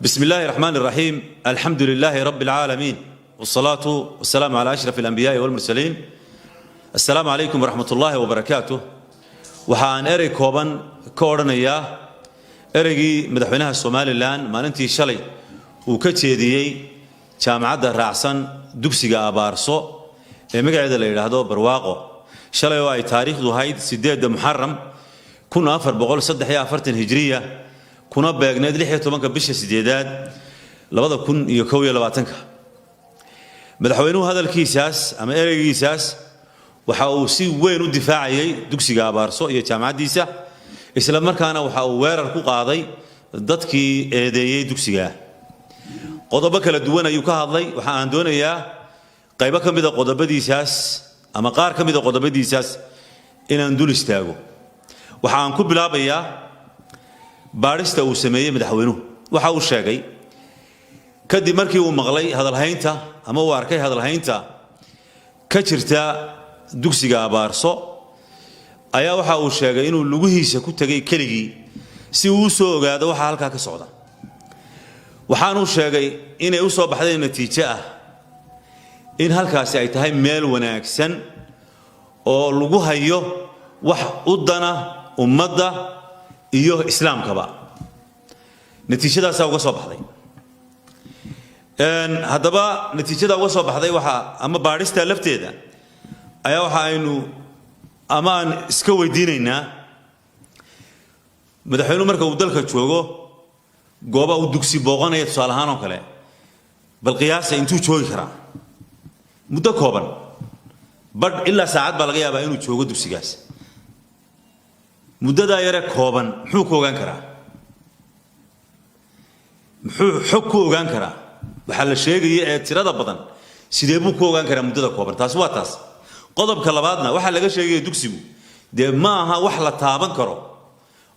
بسم الله الرحمن الرحيم. الحمد لله رب العالمين والصلاة والسلام على أشرف الأنبياء والمرسلين. السلام عليكم ورحمة الله وبركاته. وحان أري كوبان كورنيا أريجي مدحونها الصومالي الآن ما ننتي شلي وكتيدي جامعة الرعسن دكسيجا أبارسو مقعد اللي هذا برواقه شلي واي تاريخ ذهيد سديد محرم كنا أفر بقول صدق هي أفرتن هجرية كنا بجناد لحية طبعاً كبش سديدات لبعض كن يكوي لبعضنك مدحونه هذا الكيساس أما إيري كيساس وحاوسي وين الدفاعي دكسي جابارسو يجمع ديسة إسلام مركانا وحاوير القاضي ضدكي إيدي دكسي جا قضبك للدونا يكهضي وحاندونا يا قيبك بذا قضب ديساس أما قارك بذا قضب ديساس إن أندول استاجو وحانكب بلابيا بارستا وسميه مدحوينه waxa uu sheegay kadib markii uu maqlay hadal haynta ama uu arkay hadal haynta ka jirta dugsiga abaarso ayaa waxa uu sheegay inuu lugihiisa ku tagay keligii si uu soo ogaado waxa halka ka socda waxaan uu sheegay inay u soo baxday natiijo ah in halkaasi ay tahay meel wanaagsan oo lagu hayo wax u dana ummadda iyo islaamkaba natiijadaas uga soo baxday hadaba natiijada uga soo baxday waxa ama baarista lafteeda ayaa waxa aynu amaan iska weydiinaynaa madaxweynuhu marka uu dalka joogo gooba uu dugsi booqanayo tusaalahaan oo kale bal qiyaasa intuu joogi karaa muddo kooban bad ilaa saacad baa laga yaabaa inuu joogo dugsigaas muddada yare kooban muxuu ku ogaan karaa muxuu xog ku ogaan karaa waxa la sheegay ee tirada badan sidee buu ku ogaan karaa muddada kooban taas waa taas qodobka labaadna waxa laga sheegay dugsigu de ma aha wax la taaban karo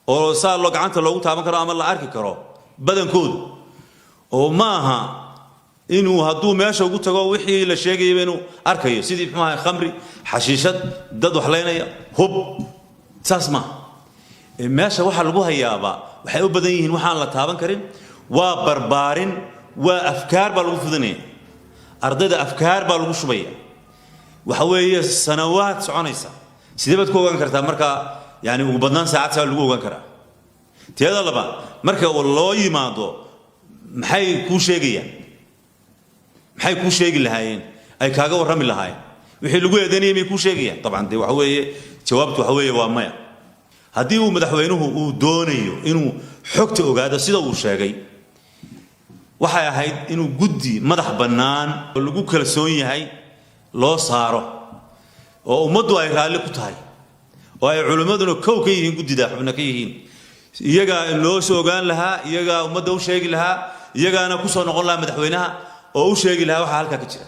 oo saa loo gacanta loogu taaban karo ama la arki karo badankoodu oo ma aha inuu hadduu meesha ugu tago wixii la sheegay inuu arkayo sidii maxaa khamri xashiishad dad wax leynaya hub saas ma meesha waxa lagu hayaaba waxay u badan yihiin waxaan la taaban karin waa barbaarin waa afkaar baa lagu fudanaya ardayda afkaar baa lagu shubaya waxa weeye sanawaad soconaysa sidee baad ku ogaan kartaa marka yani ugu badnaan saacad saa lagu ogaan karaa teeda laba marka loo yimaado maxay ku sheegayaan maxay ku sheegi lahaayeen ay kaaga warrami lahaayeen wixii lagu eedanayay may ku sheegayaan طبعا de waxa weeye jawaabtu waxa weeye waa maya haddii uu madaxweynuhu uu doonayo inuu xogta ogaado sida uu sheegay waxay ahayd inuu guddi madax bannaan oo lagu kalsoon yahay loo saaro oo ummaddu ay raalli ku tahay oo ay culimmaduna kow ka yihiin guddida xubna ka yihiin iyaga loo soo ogaan lahaa iyaga ummadda u sheegi lahaa iyagaana ku soo noqon lahaa madaxweynaha oo u sheegi lahaa waxa halka ka jira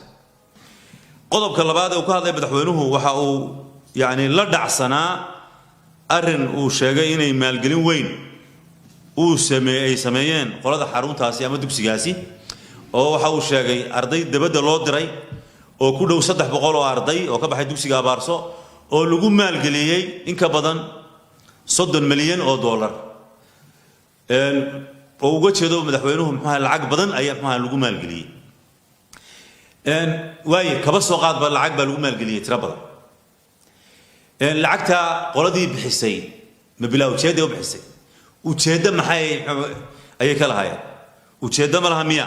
qodobka labaad ee uu ka hadlay madaxweynuhu waxa uu yani la dhacsanaa arrin uu sheegay inay maalgelin weyn uu sameeyeen qolada xaruntaasi ama dugsigaasi oo waxa uu sheegay arday dabadda loo diray oo ku dhow 300 oo arday oo ka baxay dugsiga abaarso oo lagu maalgeliyay in ka badan 30 milyan oo dollar oo uga jeedo madaxweynuhu maxaa lacag badan ayaa maxaa lagu maalgeliyay waaye kaba soo qaad baa lacag baa lagu maalgeliyay tira badan lacagta qoladii bixisay ma bilaa ujeedo bixisay ujeedo maxay ay kala hayaan ujeedo ma laha miya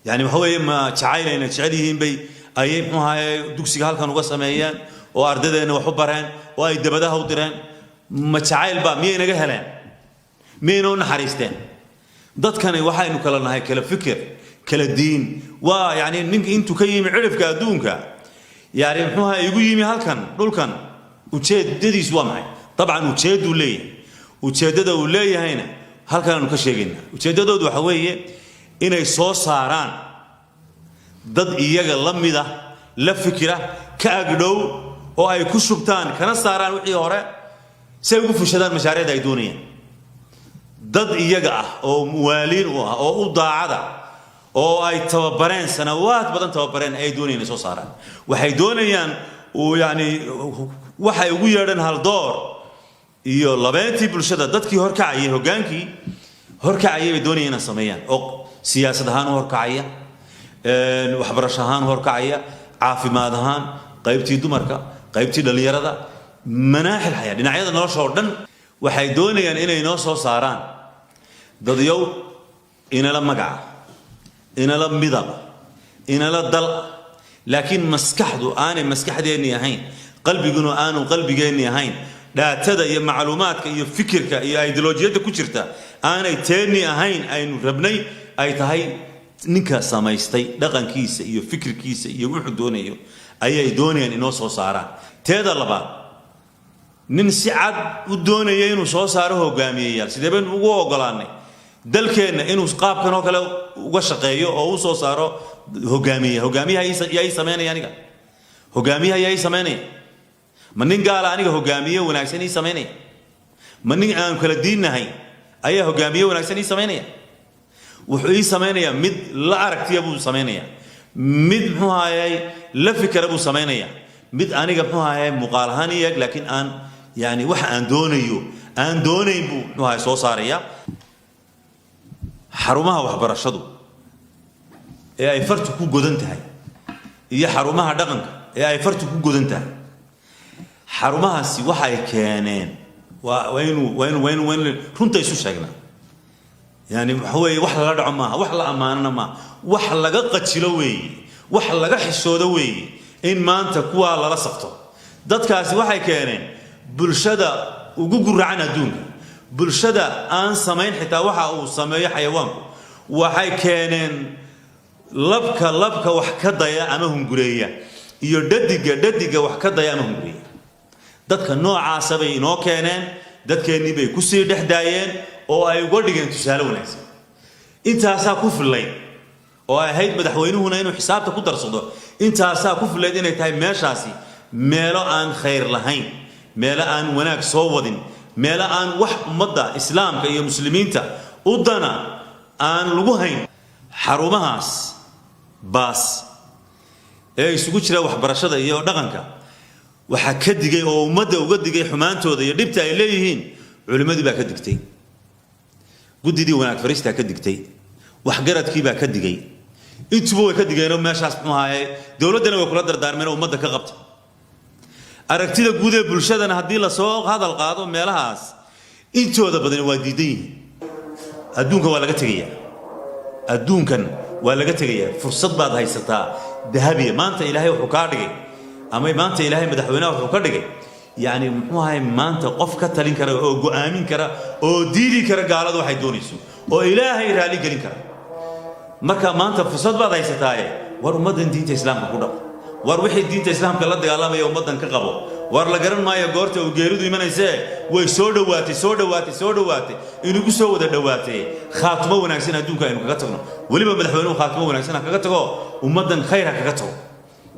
yani waxa weeye ma jacayleyna jecel yihiin bay ay maxay dugsiga halkan uga sameeyeen oo ardadeena wax u bareen oo ay dabadaha u direen ma jacayl ba miyay naga heleen miyayna u naxariisteen dadkani waxaynu kala nahay kala fikir kala diin waa yani ninka intuu ka yimi cilifka adduunka يعني محوها يقول يمي هالكن دولكن وتشد دديس وامعي طبعا وتشد وليه وتشدد وليه هنا هالكن نكشيجنا وتشدد وحويه إنه يصور صاران ضد إيجا لمدة لفكرة كأجدو أو أي كشبتان كنا صاران وحي هراء سيقول في شدان مشاريع دايدونية ضد إيجا أو موالين أو ضاعدا oo ay tababareen sanawaad badan tababareen ay doonayeen soo saaraan waxay doonayaan oo yaani waxay ugu yeedhan hal door iyo labeentii bulshada dadkii hor kacayay hogaankii horkacaya bay doonayaan inay sameeyaan oo siyaasad ahaan horkacaya waxbarasho ahaan horkacaya caafimaad ahaan qaybtii dumarka qaybtii dhalinyarada manaaxil xayaa dhinacyada nolosha oo dhan waxay doonayaan inay noo soo saaraan dadyow inala magaca inala midab inala dal laakiin maskaxdu aanay maskaxdeennii ahayn qalbiguna aanu qalbigeennii ahayn dhaatada iyo macluumaadka iyo fikirka iyo ideolojiyada ku jirta aanay teennii ahayn aynu rabnay ay tahay ninka samaystay dhaqankiisa iyo fikirkiisa iyo wuxuu doonayo ayay doonayaan inoo soo saaraan teeda labaad nin si cad u doonaya inuu soo saaro hogaamiyeyaal sidee baynu ugu ogolaanay dalkeenna inuu qaabkan oo kale uga shaqeeyo oo u soo saaro hogaamiyaha yaa ii sameynaya aniga hogaamiyaha yaa ii sameynaya ma nin gaala aniga hogaamiye wanaagsan ii sameynaya ma nin aan kala diinnahay ayaa hogaamiye wanaagsan ii sameynaya wuxuu ii sameynayaa mid la aragtiya buu sameynayaa mid muxuu ahaayay la fikra buu sameynayaa mid aniga muxuu ahaayay muuqaal ahaan ii eg laakiin aan yani wax aan doonayo aan doonayn buu muxuu ahaay soo saaraya xarumaha waxbarashadu ee ay fartu ku godan tahay iyo xarumaha dhaqanka ee ay fartu ku godan tahay xarumahaasi waxay keeneen waa runta isu sheegnaa يعني هو wax la dhaco ma wax la amaanana ma wax laga qajilo weey wax laga xishoodo weey in maanta kuwa la safto dadkaasi waxay keeneen bulshada ugu guracan adduunka bulshada aan sameyn xitaa waxa uu sameeyo xayawaanku waxay keeneen labka wax ka daya ama hungureeya iyo dhadiga wax ka daya ama hungureeya dadka noocaas bay inoo keeneen dadkeenii bay ku sii dhaxdaayeen oo ay uga dhigeen tusaale wanaagsan intaasaa ku filay oo ay ahayd madaxweynuhuna inuu xisaabta ku darsado intaasaa ku filay inay tahay meeshaasi meelo aan khayr lahayn meelo aan wanaag soo wadin meelo aan wax ummadda islaamka iyo muslimiinta u dana aan lagu hayn xarumahaas baas ee isugu jira waxbarashada iyo dhaqanka waxa ka digay oo ummadda uga digay xumaantooda iyo dhibta ay leeyihiin culimadii baa ka digtay gudidii wanaag farista ka digtay wax garadkii baa ka digay intuba way ka digeen meeshaas maxay dawladana way kula dardaarmeen ummadda ka qabta aragtida guud ee bulshadana hadii la soo hadal qaado meelahaas intooda badan waa diidan adduunka waa laga tagayaa adduunkan waa laga tagayaa fursad baad haysataa dahabiya maanta ilaahay wuxuu ka dhigay ama maanta ilaahay madaxweynaha wuxuu ka dhigay يعني محوها ما أنت قف كتلين كرا أو جوامين كرا أو ديري كرا قالوا واحد دونيسو أو إلهي رالي كلين كرا مركا ما أنت فساد بعد أي ستاية ور مدن دين الإسلام كقولا ور وحيد دين الإسلام كلا دجالام يوم مدن كقبو ور لقرن ما يقارت وجيرو دي من يسأ ويسود واتي إنه كسود دواتي خاتمه ونعكسنا دون كأنه كقتنا ولي ما بدحونه خاتمه ونعكسنا كقتنا ومدن خيرك كقتنا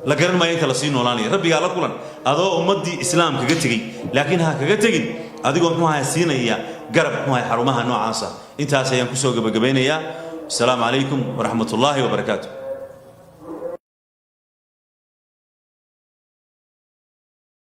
لقرن ما يتلصين ولاني ربي قال كلن هذا أمدي إسلام كجتجي لكنها كجتجي هذا يقول ما هي سينا هي قرب ما هي حرمها نوع عاصة أنت هسه ينكسو جبينيا السلام عليكم ورحمة الله وبركاته